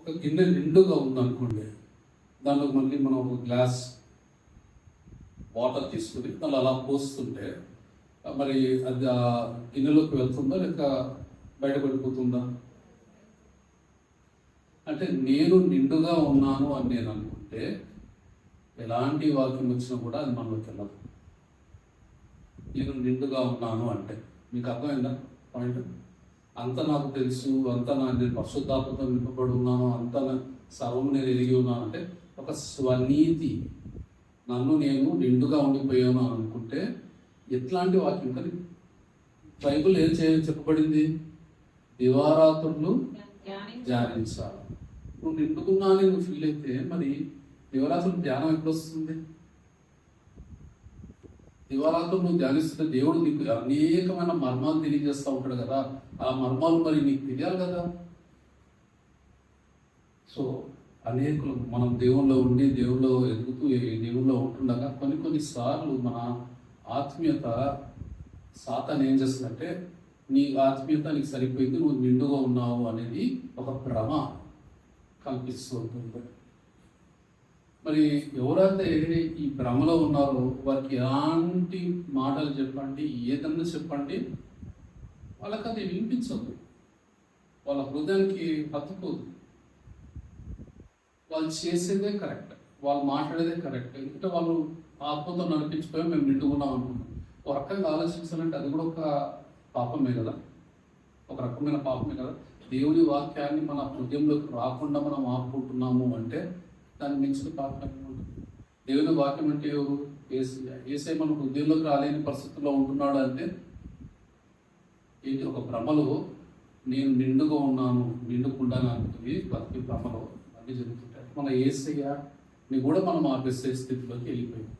ఒక గిన్నె నిండుగా ఉందనుకోండి, దానిలో మళ్ళీ మనం ఒక గ్లాస్ వాటర్ తీసుకుని దాన్ని అలా పోస్తుంటే మరి అది ఆ గిన్నెలోకి వెళ్తుందా లేక బయట పడిపోతుందా? అంటే నేను నిండుగా ఉన్నాను అని నేను అనుకుంటే ఎలాంటి వాక్యం వచ్చినా కూడా అది మనలోకి వెళ్ళదు. నేను నిండుగా ఉన్నాను అంటే మీకు అర్థమైందా పాయింట్? అంత నాకు తెలుసు, అంత నేను పరిశుద్ధాత్మతో నింపబడి ఉన్నాను, అంత సర్వం నేను ఎరిగి ఉన్నాను అంటే ఒక స్వనీతి, నన్ను నేను నిండుగా ఉండిపోయాను అని అనుకుంటే ఎట్లాంటి వాక్యం? కానీ బైబుల్ ఏం చెప్పబడింది? దివారాత్రులు ధ్యానించాలి. నువ్వు నిండుకున్నానని నువ్వు ఫీల్ అయితే మరి దివారాత్రులు ధ్యానం ఎప్పుడు వస్తుంది? దివారాత్రులు నువ్వు ధ్యానిస్తుంటే దేవుడు నీకు అనేకమైన మర్మాలు తెలియజేస్తూ ఉంటాడు కదా, ఆ మర్మాలు మరి నీకు తెలియాలి కదా. సో అనేకులు మనం దేవుల్లో ఉండి దేవుల్లో ఎదుగుతూ దేవుల్లో ఉంటుండగా కొన్నిసార్లు మన ఆత్మీయత సాతాను ఏం చేస్తుందంటే నీ ఆత్మీయత నీకు సరిపోయింది, నువ్వు నిండుగా ఉన్నావు అనేది ఒక భ్రమ కల్పిస్తూ ఉంటుంది. మరి ఎవరైతే ఈ భ్రమలో ఉన్నారో వారికి ఎలాంటి మాటలు చెప్పండి, ఏదన్నా చెప్పండి, వాళ్ళకి అది వినిపించదు, వాళ్ళ హృదయానికి హత్తుకోదు. వాళ్ళు చేసేదే కరెక్ట్, వాళ్ళు మాట్లాడేదే కరెక్ట్, ఎందుకంటే వాళ్ళు ఆత్మతో నడిపించిపోయి మేము నిండుకున్నాం అనుకుంటున్నాం. ఒక రకంగా ఆలోచించాలంటే అది కూడా ఒక పాపమే కదా, ఒక రకమైన పాపమే కదా. దేవుని వాక్యాన్ని మన హృదయంలోకి రాకుండా మనం ఆపుకుంటున్నాము అంటే దాన్ని మించిన పాపం ఉంటుంది. దేవుని వాక్యం అంటే ఎవరు? ఏసై మన హృదయంలోకి రాలేని పరిస్థితుల్లో ఉంటున్నాడు అంటే ఏంటి? ఒక భ్రమలో నేను నిండుగా ఉన్నాను, నిండుకుండాను అనుకుని బతికి భ్రమలో అన్నీ జరుగుతుంటాయి. మన ఏసయ్యని కూడా మనం ఆపేసే స్థితిలోకి వెళ్ళిపోయాం,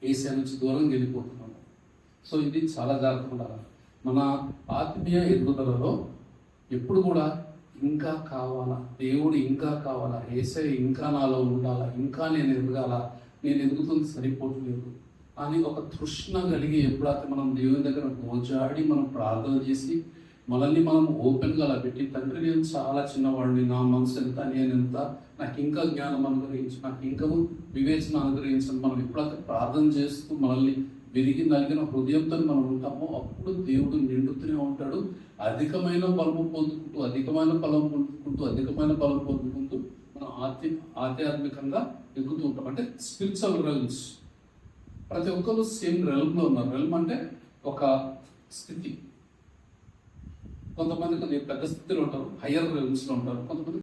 ఏసయ్య నుంచి దూరంగా వెళ్ళిపోతున్నాము. సో ఇది చాలా జాగ్రత్తగా ఉండాలి. మన ఆత్మీయ ఎదుగుదలలో ఎప్పుడు కూడా ఇంకా కావాలా, దేవుడు ఇంకా కావాలా, ఏసయ్య ఇంకా నాలో ఉండాలా, ఇంకా నేను ఎదగాల, నేను ఎదుగుతుంది సరిపోవట్లేదు అని ఒక తృష్ణ కలిగి ఎప్పుడైతే మనం దేవుని దగ్గర గోజాడి మనం ప్రార్థన చేసి మనల్ని మనం ఓపెన్గా అలా పెట్టి, తండ్రి నేను చాలా చిన్నవాడిని, నా మనసు ఎంత, నేను ఎంత, నాకు ఇంకా జ్ఞానం అనుగ్రహించు, నాకు ఇంకా వివేచన అనుగ్రహించని మనం ఎప్పుడైతే ప్రార్థన చేస్తూ మనల్ని విరిగి నలిగిన హృదయంతో మనం ఉంటామో అప్పుడు దేవుడు నిండుతూనే ఉంటాడు. అధికమైన బలం పొందుకుంటూ, అధికమైన బలం పొందుకుంటూ మనం ఆధ్యాత్మికంగా ఎగుతూ ఉంటాం. అంటే స్పిరిచువల్ రెల్మ్స్, ప్రతి ఒక్కరు సేమ్ రెల్మ్లో ఉన్నారు. రెల్మ్ అంటే ఒక స్థితి. కొంతమంది కొద్దిగా పెద్ద స్థితిలో ఉంటారు, హయ్యర్ రెల్మ్స్లో ఉంటారు, కొంతమంది